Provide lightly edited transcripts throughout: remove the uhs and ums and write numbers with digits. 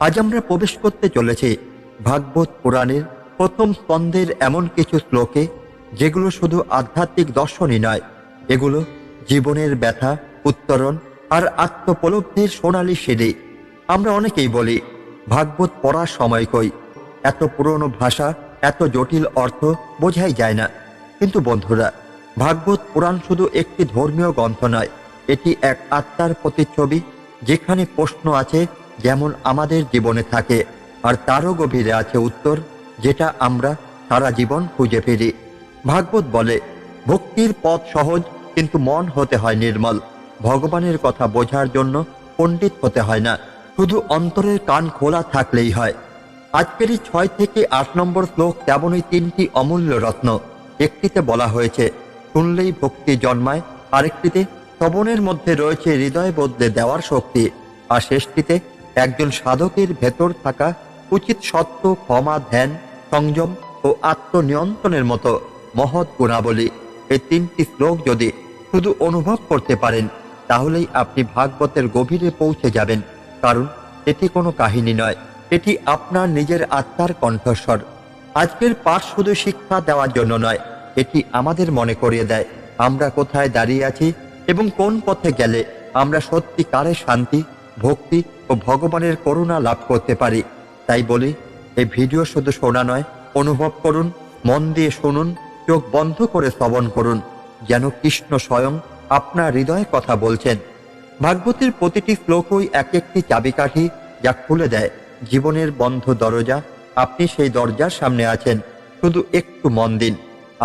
আজ আমরা প্রবেশ করতে চলেছি ভাগবত পুরাণের প্রথম স্কন্ধের এমন কিছু শ্লোকে, যেগুলো শুধু আধ্যাত্মিক দর্শনই নয়, এগুলো জীবনের ব্যথা উত্তরণ আর আত্মোপলব্ধির সোনালী সিঁড়ি। আমরা অনেকেই বলি ভাগবত পড়ার সময় কই, এত পুরনো ভাষা, এত জটিল অর্থ বোঝাই যায় না। কিন্তু বন্ধুরা, ভাগবত পুরাণ শুধু একটি ধর্মীয় গ্রন্থ নয়, এটি এক আত্মার প্রতিচ্ছবি, যেখানে প্রশ্ন আছে যেমন আমাদের জীবনে থাকে, আর তারও গভীরে আছে উত্তর, যেটা আমরা সারা জীবন খুঁজে ফিরি। ভাগবত বলে, ভক্তির পথ সহজ, কিন্তু মন হতে হয় নির্মল। ভগবানের কথা বোঝার জন্য পণ্ডিত হতে হয় না, শুধু অন্তরের কান খোলা থাকলেই হয়। আজকেরই 6 থেকে 8 নম্বর শ্লোক তেমনই 3টি অমূল্য রত্ন। একটিতে বলা হয়েছে শুনলেই ভক্তি জন্মায়, আরেকটিতে শ্রবণের মধ্যে রয়েছে হৃদয় বদলে দেওয়ার শক্তি, আর শেষটিতে একজন সাধকের ভেতর থাকা উচিত সত্য, ক্ষমা, ধ্যান, সংযম ও আত্মনিয়ন্ত্রণের মতো মহৎ গুণাবলী। এই 3টি শ্লোক যদি শুধু অনুভব করতে পারেন, তাহলেই আপনি ভাগবতের গভীরে পৌঁছে যাবেন। কারণ এটি কোনো কাহিনী নয়, এটি আপনার নিজের আত্মার কণ্ঠস্বর। আজকের পাঠ শুধু শিক্ষা দেওয়ার জন্য নয়, এটি আমাদের মনে করিয়ে দেয় আমরা কোথায় দাঁড়িয়ে আছি এবং কোন পথে গেলে আমরা সত্যিকারের শান্তি, ভক্তি ও ভগবানের করুণা লাভ করতে পারি। তাই বলি, এই ভিডিও শুধু শোনা নয়, অনুভব করুন, মন দিয়ে শুনুন, চোখ বন্ধ করে শ্রবণ করুন, যেন কৃষ্ণ স্বয়ং আপনার হৃদয়ে কথা বলছেন। ভাগবতের প্রতিটি শ্লোকই এক একটি চাবিকাঠি, যা খুলে দেয় জীবনের বন্ধ দরজা। আপনি সেই দরজার সামনে আছেন, শুধু একটু মন দিন।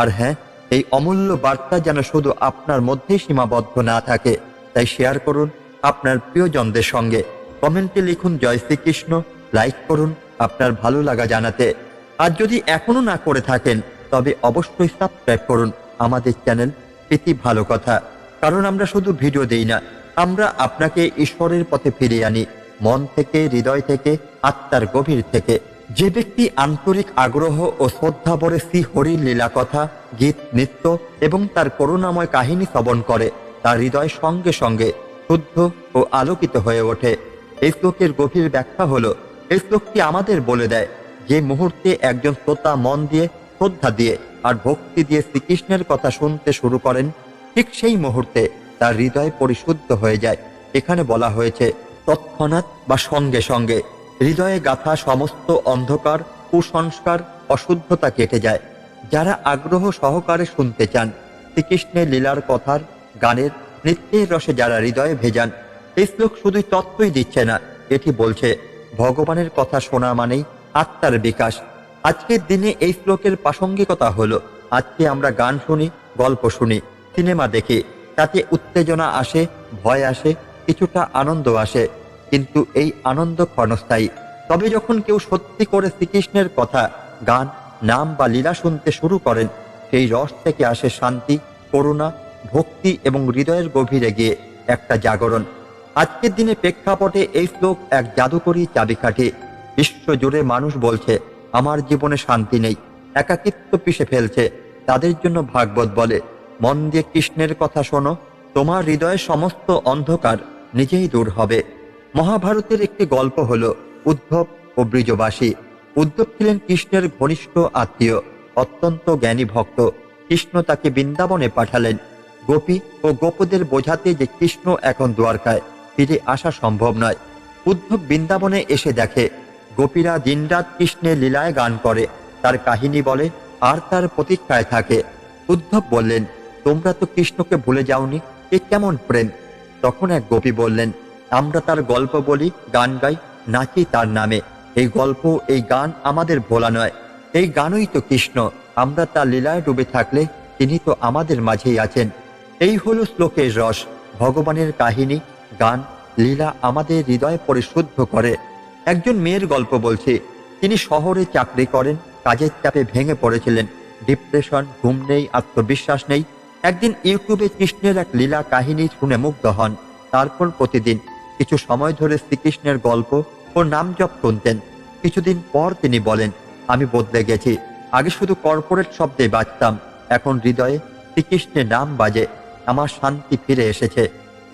আর হ্যাঁ, এই অমূল্য বার্তা যেন শুধু আপনার মধ্যেই সীমাবদ্ধ না থাকে, তাই শেয়ার করুন আপনার প্রিয়জনদের সঙ্গে। কমেন্টে লিখুন জয় শ্রীকৃষ্ণ, লাইক করুন আপনার ভালো লাগা জানাতে। আর যদি এখনো না করে থাকেন, তবে অবশ্যই সাবস্ক্রাইব করুন আমাদের চ্যানেল প্রীতি ভালো কথা। কারণ আমরা শুধু ভিডিও দেই না, আমরা আপনাকে ঈশ্বরের পথে ফিরিয়ে আনি, মন থেকে, হৃদয় থেকে, আত্মার গভীর থেকে। যে ব্যক্তি আন্তরিক আগ্রহ ও শ্রদ্ধা ভরে শ্রী হরির লীলা কথা, গীত, নৃত্য এবং তার করুণাময় কাহিনী শ্রবণ করে, তার হৃদয় সঙ্গে সঙ্গে শুদ্ধ ও আলোকিত হয়ে ওঠে। এই শ্লোকের গভীর ব্যাখ্যা হলো, এই শ্লোকটি আমাদের বলে দেয়, যে মুহূর্তে একজন শ্রোতা মন দিয়ে, শ্রদ্ধা দিয়ে আর ভক্তি দিয়ে শ্রীকৃষ্ণের কথা শুনতে শুরু করেন, ঠিক সেই মুহূর্তে তার হৃদয় পরিশুদ্ধ হয়ে যায়। এখানে বলা হয়েছে তৎক্ষণাৎ বা সঙ্গে সঙ্গে হৃদয়ে গাঁথা সমস্ত অন্ধকার, কুসংস্কার, অশুদ্ধতা কেটে যায়। যারা আগ্রহ সহকারে শুনতে চান শ্রীকৃষ্ণের লীলার কথার, গানের, নৃত্যের রসে যারা হৃদয়ে ভেজান, এই শ্লোক শুধুই তত্ত্বই দিচ্ছে না, এটি বলছে ভগবানের কথা শোনা মানেই আত্মার বিকাশ। আজকের দিনে এই শ্লোকের প্রাসঙ্গিকতা হলো, আজকে আমরা গান শুনি, গল্প শুনি, সিনেমা দেখি, তাতে উত্তেজনা আসে, ভয় আসে, কিছুটা আনন্দ আসে, কিন্তু এই আনন্দ ক্ষণস্থায়ী। তবে যখন কেউ সত্যি করে শ্রীকৃষ্ণের কথা, গান, নাম বা লীলা শুনতে শুরু করেন, সেই রস থেকে আসে শান্তি, করুণা, ভক্তি এবং হৃদয়ের গভীরে গিয়ে একটা জাগরণ। আজকের দিনে প্রেক্ষাপটে এই শ্লোক এক জাদুকরী চাবিকাঠি। বিশ্বজুড়ে মানুষ বলছে আমার জীবনে শান্তি নেই, একাকিত্ব পিষে ফেলছে। তাদের জন্য ভাগবত বলে, মন দিয়ে কৃষ্ণের কথা শোনো, তোমার হৃদয়ের সমস্ত অন্ধকার নিজেই দূর হবে। মহাভারতের একটি গল্প হলো উদ্ধব ও বৃজবাসী। উদ্ধব ছিলেন কৃষ্ণের ঘনিষ্ঠ আত্মীয়, অত্যন্ত জ্ঞানী ভক্ত। কৃষ্ণ তাকে বৃন্দাবনে পাঠালেন গোপী ও গোপদের বোঝাতে যে কৃষ্ণ এখন দ্বারকায়, ফিরে আসা সম্ভব নয়। উদ্ধব বৃন্দাবনে এসে দেখে গোপীরা দিনরাত কৃষ্ণের লীলায় গান করে, তার কাহিনী বলে আর তার প্রতীক্ষায় থাকে। উদ্ধব বললেন, তোমরা তো কৃষ্ণকে ভুলে যাওনি, এ কেমন প্রেম? তখন এক গোপী বললেন, আমরা তার গল্প বলি, গান গাই, নাচি তার নামে। এই গল্প, এই গান আমাদের ভোলা নয়, এই গানই তো কৃষ্ণ। আমরা তার লীলায় ডুবে থাকলে তিনি তো আমাদের মাঝেই আছেন। এই হলো শ্লোকের রস। ভগবানের কাহিনী, গান, লীলা আমাদের হৃদয় পরিশুদ্ধ করে। একজন মেয়ের গল্প বলছে, তিনি শহরে চাকরি করেন, কাজের চাপে ভেঙে পড়েছিলেন, ডিপ্রেশন, ঘুম নেই, আত্মবিশ্বাস নেই। একদিন ইউটিউবে কৃষ্ণের এক লীলা কাহিনী শুনে মুগ্ধ হন। তারপর প্রতিদিন কিছু সময় ধরে শ্রীকৃষ্ণের গল্প ও নাম জপ শুনতেন। কিছুদিন পর তিনি বলেন, আমি বদলে গেছি। আগে শুধু কর্পোরেট শব্দে বাজতাম, এখন হৃদয়ে শ্রীকৃষ্ণের নাম বাজে, আমার শান্তি ফিরে এসেছে।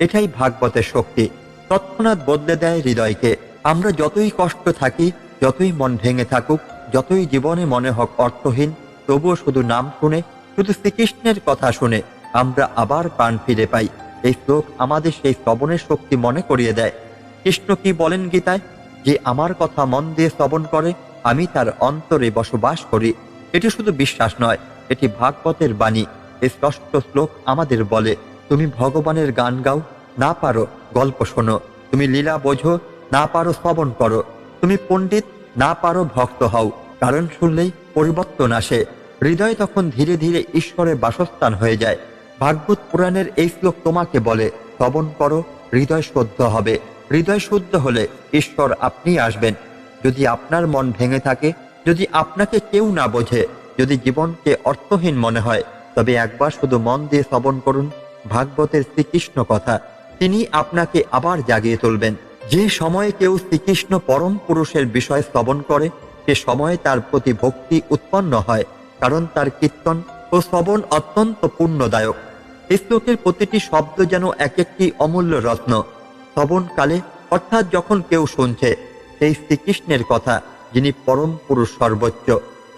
এটাই ভাগবতের শক্তি, তৎক্ষণাৎ বদলে দেয় হৃদয়কে। আমরা যতই কষ্ট থাকি, যতই মন ভেঙে থাকুক, যতই জীবনে মনে হোক অর্থহীন, তবুও শুধু নাম শুনে, শুধু শ্রীকৃষ্ণের কথা শুনে আমরা আবার প্রাণ ফিরে পাই। এই শ্লোক আমাদের সেই শ্রবণের শক্তি মনে করিয়ে দেয়। কৃষ্ণ কি বলেন গীতায়? যে আমার কথা মন দিয়ে শ্রবণ করে, আমি তার অন্তরে বসবাস করি। এটি শুধু বিশ্বাস নয়, এটি ভাগবতের বাণী। এই ষষ্ঠ শ্লোক আমাদের বলে, তুমি ভগবানের গান গাও, না পারো গল্প শোনো। তুমি লীলা বোঝো, না পারো শ্রবণ করো। তুমি পণ্ডিত, না পারো ভক্ত হও। কারণ শুনলেই পরিবর্তন আসে। হৃদয় তখন ধীরে ধীরে ঈশ্বরের বাসস্থান হয়ে যায়। ভাগবত পুরাণের এই শ্লোক তোমাকে বলে, শ্রবণ করো, হৃদয় শুদ্ধ হবে। হৃদয় শুদ্ধ হলে ঈশ্বর আপনি আসবেন। যদি আপনার মন ভেঙে থাকে, যদি আপনাকে কেউ না বোঝে, যদি জীবনকে অর্থহীন মনে হয়, তবে একবার শুধু মন দিয়ে শ্রবণ করুন ভাগবতের শ্রীকৃষ্ণ কথা। তিনি আপনাকে আবার জাগিয়ে তুলবেন। যে সময়ে কেউ শ্রীকৃষ্ণ পরম পুরুষের বিষয় শ্রবণ করে, সে সময়ে তার প্রতি ভক্তি উৎপন্ন হয়, কারণ তার কীর্তন ও শ্রবণ অত্যন্ত পুণ্যদায়ক। এই শ্লোকের প্রতিটি শব্দ যেন এক একটি অমূল্য রত্ন। শ্রবণকালে, অর্থাৎ যখন কেউ শুনছে সেই শ্রীকৃষ্ণের কথা, যিনি পরম পুরুষ সর্বোচ্চ,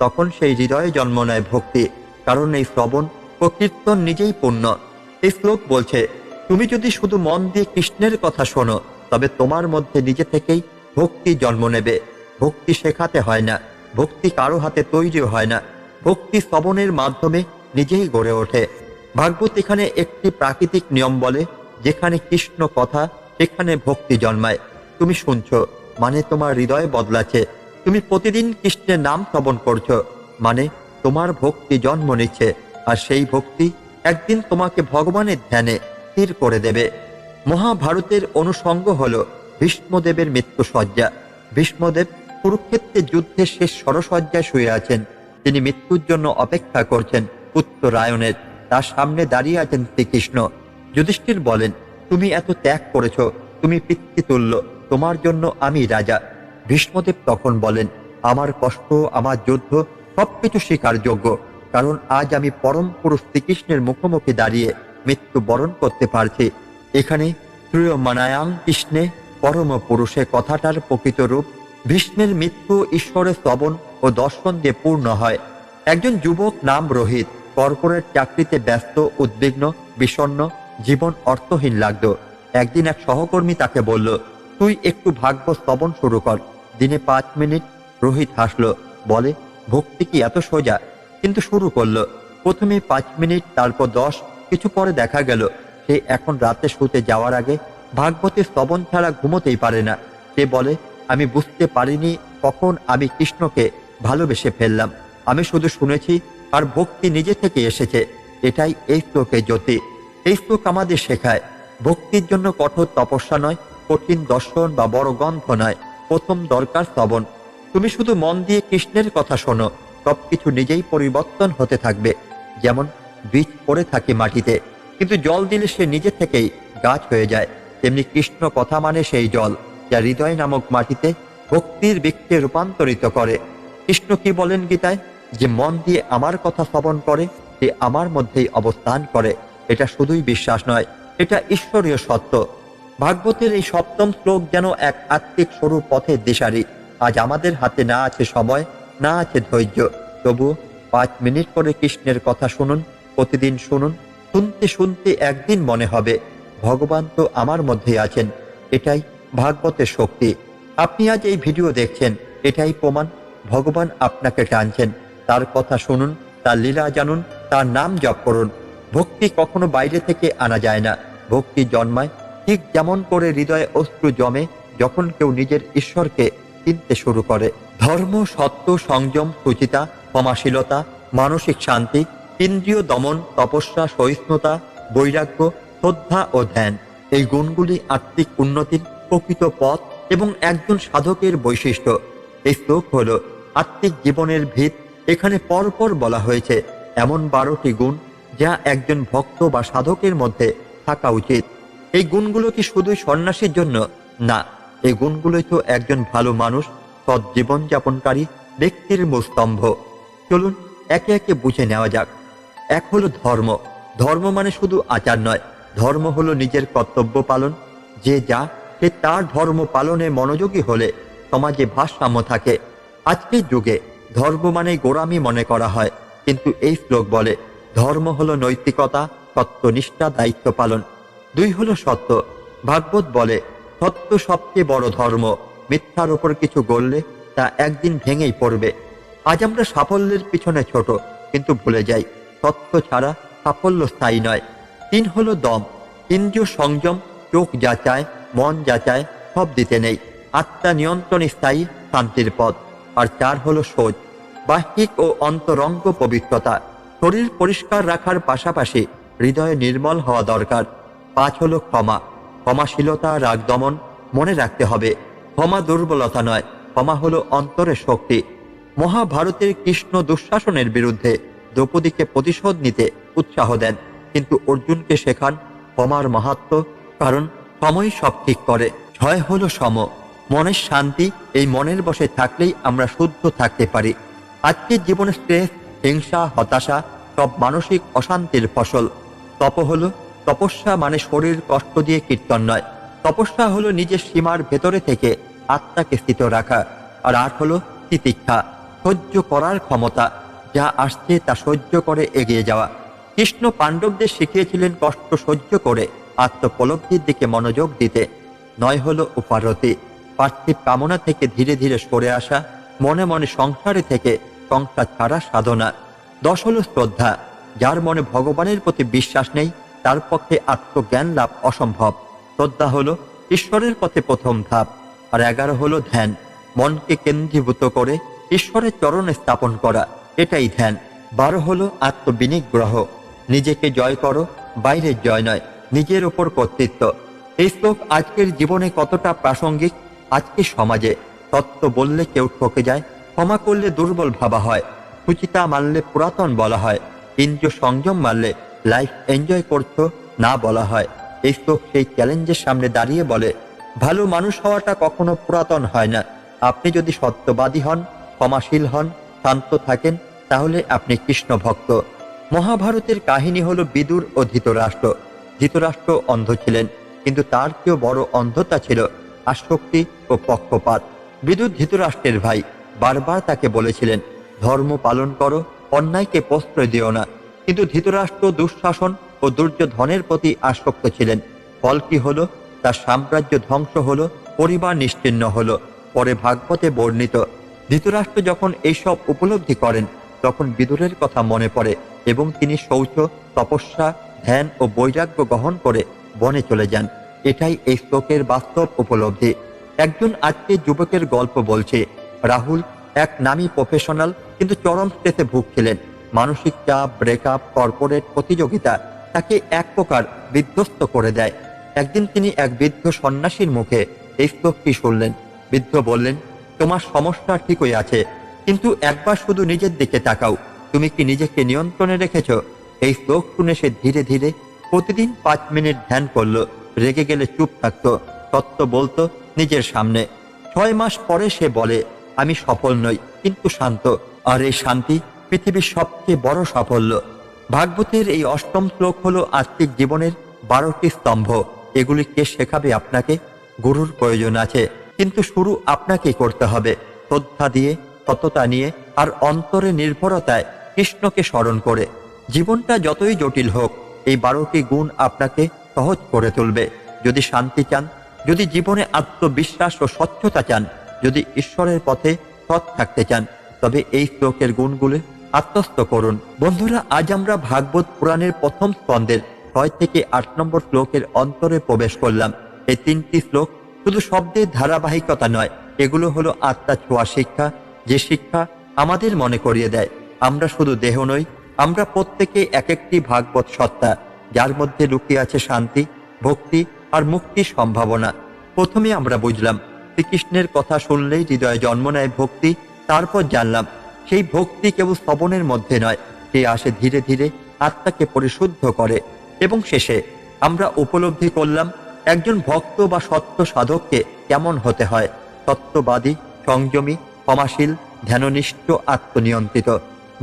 তখন সেই হৃদয়ে জন্ম নেয় ভক্তি। কারণ এই শ্রবণ ও কীর্তন নিজেই পুণ্য। এই শ্লোক বলছে, তুমি যদি শুধু মন দিয়ে কৃষ্ণের কথা শোনো, তবে তোমার মধ্যে নিজে থেকেই ভক্তি জন্ম নেবে। ভক্তি শেখাতে হয় না, ভক্তি কারো হাতে তৈরিও হয় না। ভক্তি শ্রবণের মাধ্যমে নিজেই গড়ে ওঠে। ভাগবত এখানে একটি প্রাকৃতিক নিয়ম বলে, যেখানে কৃষ্ণ কথা, সেখানে ভক্তি জন্মায়। তুমি শুনছো, মানে তোমার হৃদয় বদলাচ্ছে। তুমি প্রতিদিন কৃষ্ণের নাম শ্রবণ করছো, মানে তোমার ভক্তি জন্ম নিচ্ছে। আর সেই ভক্তি একদিন তোমাকে ভগবানের ধ্যানে স্থির করে দেবে। মহাভারতের অনুষঙ্গ হল ভীষ্মদেবের মৃত্যুশয্যা। ভীষ্মদেব কুরুক্ষেত্রের যুদ্ধের শেষ সরসজ্জায় শুয়ে আছেন। তিনি মৃত্যুর জন্য অপেক্ষা করছেন উত্তরায়ণের। তার সামনে দাঁড়িয়ে আছেন শ্রীকৃষ্ণ। যুধিষ্ঠির বলেন, তুমি এত ত্যাগ করেছ, তুমি পিতৃতুল্য, তোমার জন্য আমি রাজা। ভীষ্মদেব তখন বলেন, আমার কষ্ট, আমার যুদ্ধ সবকিছু স্বীকারযোগ্য, কারণ আজ আমি পরম পুরুষ শ্রীকৃষ্ণের মুখোমুখি দাঁড়িয়ে মৃত্যু বরণ করতে পারছি। এখানে শ্রীয়মানায়াং কৃষ্ণে পরম পুরুষে কথাটার প্রকৃত রূপ। ভীষ্মের মৃত্যু ঈশ্বরের শ্রবণ ও দর্শন দিয়ে পূর্ণ হয়। একজন যুবক নাম রোহিত, কর্পোরেট চাকরিতে ব্যস্ত, উদ্বিগ্ন, বিষণ্ণ, জীবন অর্থহীন লাগত। একদিন এক সহকর্মী তাকে বলল, তুই একটু ভাগবত শ্রবণ শুরু কর, দিনে 5 মিনিট। রোহিত হাসল, বলে, ভক্তি কি এত সোজা? কিন্তু শুরু করলো। প্রথমে 5 মিনিট, তারপর 10। কিছু পরে দেখা গেল সে এখন রাতে শুতে যাওয়ার আগে ভাগবতের শ্রবণ ছাড়া ঘুমোতেই পারে না। সে বলে, আমি বুঝতে পারিনি কখন আমি কৃষ্ণকে ভালোবেসে ফেললাম। আমি শুধু শুনেছি, আর ভক্তি নিজে থেকে এসেছে। এটাই এই শ্লোকের জ্যোতি। এই শ্লোক আমাদের শেখায়, ভক্তির জন্য কঠোর তপস্যা নয়, কঠিন দর্শন বা বড় গ্রন্থ নয়, প্রথম দরকার শ্রবণ। তুমি শুধু মন দিয়ে কৃষ্ণের কথা শোনো, সবকিছু নিজেই পরিবর্তন হতে থাকবে। যেমন বীজ পড়ে থাকে মাটিতে, কিন্তু জল দিলে সে নিজে থেকেই গাছ হয়ে যায়। তেমনি কৃষ্ণ কথা মানে সেই জল, যা হৃদয় নামক মাটিতে ভক্তির বৃক্ষে রূপান্তরিত করে। কৃষ্ণ কি বলেন গীতায়? যে মন দিয়ে আমার কথা শ্রবণ করে, সে আমার মধ্যেই অবস্থান করে। এটা শুধুই বিশ্বাস নয়, এটা ঈশ্বরীয় সত্য। ভাগবতের এই 7ম শ্লোক যেন এক আত্মিক সরু পথের দিশারি। আজ আমাদের হাতে না আছে সময়, না আছে ধৈর্য, তবু 5 মিনিট করে কৃষ্ণের কথা শুনুন, প্রতিদিন শুনুন। শুনতে শুনতে একদিন মনে হবে, ভগবান তো আমার মধ্যেই আছেন। এটাই ভাগবতের শক্তি। আপনি আজ এই ভিডিও দেখছেন, এটাই প্রমাণ, ভগবান আপনাকে টানছেন। তার কথা শুনুন, তার লীলা জানুন, তার নাম জপ করুন। ভক্তি কখনো বাইরে থেকে আনা যায় না, ভক্তি জন্মায় ঠিক যেমন করে হৃদয়ে অশ্রু জমে যখন কেউ নিজের ঈশ্বরকে চিনতে শুরু করে। ধর্ম, সত্য, সংযম, সুচিতা, ক্ষমাশীলতা, মানসিক শান্তি, ইন্দ্রিয় দমন, তপস্যা, সহিষ্ণুতা, বৈরাগ্য, শ্রদ্ধা ও ধ্যান, এই গুণগুলি আত্মিক উন্নতির প্রকৃত পথ এবং একজন সাধকের বৈশিষ্ট্য। এই শ্লোক হল আত্মিক জীবনের ভিত। এখানে পরপর বলা হয়েছে এমন 12টি গুণ যা একজন ভক্ত বা সাধকের মধ্যে থাকা উচিত। এই গুণগুলো কি শুধুই সন্ন্যাসীর জন্য? না, এই গুণগুলোই তো একজন ভালো মানুষ, সৎ জীবনযাপনকারী ব্যক্তির মূলস্তম্ভ। চলুন একে একে বুঝে নেওয়া যাক। এক হলো ধর্ম। ধর্ম মানে শুধু আচার নয়, ধর্ম হলো নিজের কর্তব্য পালন। যে যা সে তার ধর্ম পালনে মনোযোগী হলে সমাজে ভারসাম্য থাকে। আজকের যুগে ধর্ম মানে গোঁড়ামি মনে করা হয়, কিন্তু এই শ্লোক বলে ধর্ম হলো নৈতিকতা, সত্যনিষ্ঠা, দায়িত্ব পালন। 2 হলো সত্য। ভাগবত বলে সত্য সবচেয়ে বড় ধর্ম। মিথ্যার ওপর কিছু গড়লে তা একদিন ভেঙেই পড়বে। আজ আমরা সাফল্যের পিছনে ছোট, কিন্তু ভুলে যাই সত্য ছাড়া সাফল্য স্থায়ী নয়। 3 হলো দম। ইন্দ্রিয় সংযম, চোখ যাচায়, মন যাচায়, সব দিতে নেই। আত্মা নিয়ন্ত্রণ স্থায়ী শান্তির পথ। আর 4 হলো সোজ। বাহ্যিক ও অন্তরঙ্গ পবিত্রতা। শরীর পরিষ্কার রাখার পাশাপাশি হৃদয়ে নির্মল হওয়া দরকার। 5 হলো ক্ষমা। ক্ষমাশীলতা, রাগ দমন। মনে রাখতে হবে ক্ষমা দুর্বলতা নয়, ক্ষমা হলো অন্তরের শক্তি। মহাভারতের কৃষ্ণ দুঃশাসনের বিরুদ্ধে দ্রৌপদীকে প্রতিশোধ নিতে উৎসাহ দেন, কিন্তু অর্জুনকে শেখান ক্ষমার মাহাত্ম্য, কারণ সময় সব ঠিক করে। 6 হলো সম। মনের শান্তি। এই মনের বশে থাকলেই আমরা শুদ্ধ থাকতে পারি। আজকের জীবনে স্ট্রেস, হিংসা, হতাশা সব মানসিক অশান্তির ফসল। তপ হলো তপস্যা, মানে শরীর কষ্ট দিয়ে কীর্তন নয়। তপস্যা হলো নিজের সীমার ভেতরে থেকে আত্মাকে স্থিত রাখা। আর 8 হলো তিতিক্ষা। সহ্য করার ক্ষমতা। যা আসছে তা সহ্য করে এগিয়ে যাওয়া। কৃষ্ণ পাণ্ডবদের শিখিয়েছিলেন কষ্ট সহ্য করে আত্মোপলব্ধির দিকে মনোযোগ দিতে। 9 হলো উপারতি। পার্থিব কামনা থেকে ধীরে ধীরে সরে আসা, মনে মনে সংসারে থেকে সংসার ছাড়া সাধনা। 10 হলো শ্রদ্ধা। যার মনে ভগবানের প্রতি বিশ্বাস নেই তার পক্ষে আত্মজ্ঞান লাভ অসম্ভব। শ্রদ্ধা হলো ঈশ্বরের পথে প্রথম ধাপ। আর 11 হলো ধ্যান। মনকে কেন্দ্রীভূত করে ঈশ্বরের চরণে স্থাপন করা, এটাই ধ্যান। 12 হলো আত্মবিনিগ্রহ। নিজেকে জয় করো, বাইরের জয় নয়, নিজের ওপর কর্তৃত্ব। এই শ্লোক আজকের জীবনে কতটা প্রাসঙ্গিক! আজকের সমাজে সত্য বললে কেউ ঠকে যায়, ক্ষমা করলে দুর্বল ভাবা হয়, সুচিতা মানলে পুরাতন বলা হয়, ইন্দ্রিয় সংযম মানলে লাইফ এনজয় করছো না বলা হয়। এই শ্লোক সেই চ্যালেঞ্জের সামনে দাঁড়িয়ে বলে ভালো মানুষ হওয়াটা কখনো পুরাতন হয় না। আপনি যদি সত্যবাদী হন, ক্ষমাশীল হন, শান্ত থাকেন, তাহলে আপনি কৃষ্ণ ভক্ত। মহাভারতের কাহিনী হলো বিদুর ও ধৃতরাষ্ট্র। ধৃতরাষ্ট্র অন্ধ ছিলেন, কিন্তু তার চেয়েও বড় অন্ধতা ছিল আসক্তি ও পক্ষপাত। বিদুর ধৃতরাষ্ট্রের ভাই, বারবার তাকে বলেছিলেন ধর্ম পালন করো, অন্যায়কে প্রশ্রয় দিও না। কিন্তু ধৃতরাষ্ট্র দুঃশাসন ও দুর্যোধনের প্রতি আসক্ত ছিলেন। ফল কি হলো? তার সাম্রাজ্য ধ্বংস হলো, পরিবার নিশ্চিহ্ন হলো। পরে ভাগবতে বর্ণিত ধৃতরাষ্ট্র যখন এইসব উপলব্ধি করেন তখন বিদুরের কথা মনে পড়ে এবং তিনি শৌচ, তপস্যা, ধ্যান ও বৈরাগ্য গ্রহণ করে বনে চলে যান। এটাই এই শ্লোকের বাস্তব উপলব্ধি। একজন আজকের যুবকের গল্প বলছে, রাহুল এক নামী প্রফেশনাল, কিন্তু চরম স্ট্রেসে ভুগছিলেন। মানসিক চাপ, ব্রেকআপ, কর্পোরেট প্রতিযোগিতা তাকে এক প্রকার বিধ্বস্ত করে দেয়। একদিন তিনি এক বৃদ্ধ সন্ন্যাসীর মুখে এই শ্লোকটি শুনলেন। বৃদ্ধ বললেন, তোমার সমস্যা ঠিকই আছে, কিন্তু একবার শুধু নিজের দিকে তাকাও, তুমি কি নিজেকে নিয়ন্ত্রণে রেখেছ? এই শ্লোক শুনে সে ধীরে ধীরে প্রতিদিন 5 মিনিট ধ্যান করলো। রেগে গেলে চুপ থাকতো, সত্য বলতো নিজের সামনে। 6 মাস পরে সে বলে, আমি সফল নই, কিন্তু শান্ত। আর এই শান্তি পৃথিবীর সবচেয়ে বড় সাফল্য। ভাগবতের এই 8ম শ্লোক হলো আত্মিক জীবনের 12টি স্তম্ভ। এগুলি কে শেখাবে আপনাকে? গুরুর প্রয়োজন আছে, কিন্তু শুরু আপনাকেই করতে হবে। শ্রদ্ধা দিয়ে, সততা নিয়ে, আর অন্তরে নির্ভরতায়, কৃষ্ণকে স্মরণ করে। জীবনটা যতই জটিল হোক, এই 12টি গুণ আপনাকে সহজ করে তুলবে। যদি শান্তি চান, যদি জীবনে আত্মবিশ্বাস ও স্বচ্ছতা চান, যদি ঈশ্বরের পথে সৎ থাকতে চান, তবে এই শ্লোকের গুণগুলো আত্মস্থ করুন। বন্ধুরা, আজ আমরা ভাগবত পুরাণের প্রথম স্কন্ধের 6 থেকে 8 নম্বর শ্লোকের অন্তরে প্রবেশ করলাম। এই 3টি শ্লোক শুধু শব্দের ধারাবাহিকতা নয়, এগুলো হলো আত্মা ছোঁয়া শিক্ষা, যে শিক্ষা আমাদের মনে করিয়ে দেয় আমরা শুধু দেহ নই, আমরা প্রত্যেকে এক একটি ভাগবত সত্তা, যার মধ্যে লুকিয়ে আছে শান্তি, ভক্তি আর মুক্তির সম্ভাবনা। প্রথমে আমরা বুঝলাম শ্রীকৃষ্ণের কথা শুনলেই হৃদয়ে জন্ম নেয় ভক্তি। তারপর জানলাম সেই ভক্তি কেবল শ্রবণের মধ্যে নয়, সে আসে ধীরে ধীরে, আত্মাকে পরিশুদ্ধ করে। এবং শেষে আমরা উপলব্ধি করলাম একজন ভক্ত বা সত্য সাধককে কেমন হতে হয়। সত্যবাদী, সংযমী, ক্ষমাশীল, ধ্যাননিষ্ঠ, আত্মনিয়ন্ত্রিত।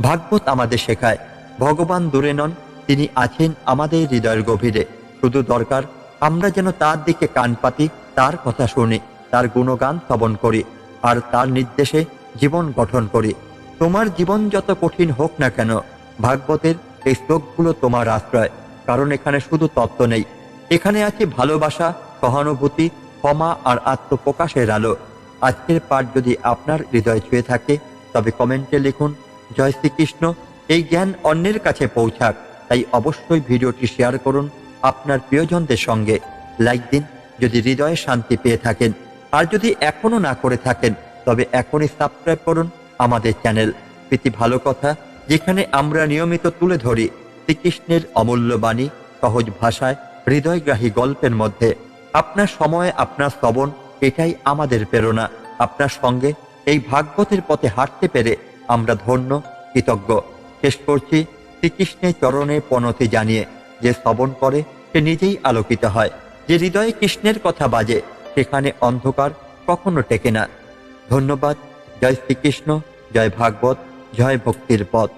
ভাগবত আমাদের শেখায় ভগবান দূরে নন, তিনি আছেন আমাদের হৃদয়ের গভীরে। শুধু দরকার আমরা যেন তার দিকে কান পাতি, তার কথা শুনি, তার গুণগান শ্রবণ করি, আর তার নির্দেশে জীবন গঠন করি। তোমার জীবন যত কঠিন হোক না কেন, ভাগবতের এই শ্লোকগুলো তোমার আশ্রয়। কারণ এখানে শুধু তত্ত্ব নেই, এখানে আছে ভালোবাসা, সহানুভূতি, ক্ষমা আর আত্মপ্রকাশের আলো। আজকের পাঠ যদি আপনার হৃদয় ছুঁয়ে থাকে, তবে কমেন্টে লিখুন জয় শ্রীকৃষ্ণ। এই জ্ঞান অন্যের কাছে পৌঁছাক, তাই অবশ্যই ভিডিওটি শেয়ার করুন আপনার প্রিয়জনদের সঙ্গে। লাইক দিন যদি হৃদয়ে শান্তি পেয়ে থাকেন, আর যদি এখনো না করে থাকেন তবে এখনই সাবস্ক্রাইব করুন আমাদের চ্যানেল প্রীতি ভালো কথা, যেখানে আমরা নিয়মিত তুলে ধরি শ্রীকৃষ্ণের অমূল্য বাণী সহজ ভাষায়, হৃদয়গ্রাহী গল্পের মধ্যে। আপনার সময়, আপনার শ্রবণ, এটাই আমাদের প্রেরণা। আপনার সঙ্গে এই ভাগবতের পথে হাঁটতে পেরে আমরা ধন্য, কৃতজ্ঞ। শেষ করছি শ্রীকৃষ্ণের চরণে প্রণতি জানিয়ে, যে শ্রবণ করে সে নিজেই আলোকিত হয়। যে হৃদয়ে কৃষ্ণের কথা বাজে, সেখানে অন্ধকার কখনো টেকে না। ধন্যবাদ। জয় শ্রীকৃষ্ণ, জয় ভাগবত, জয় ভক্তির পথ।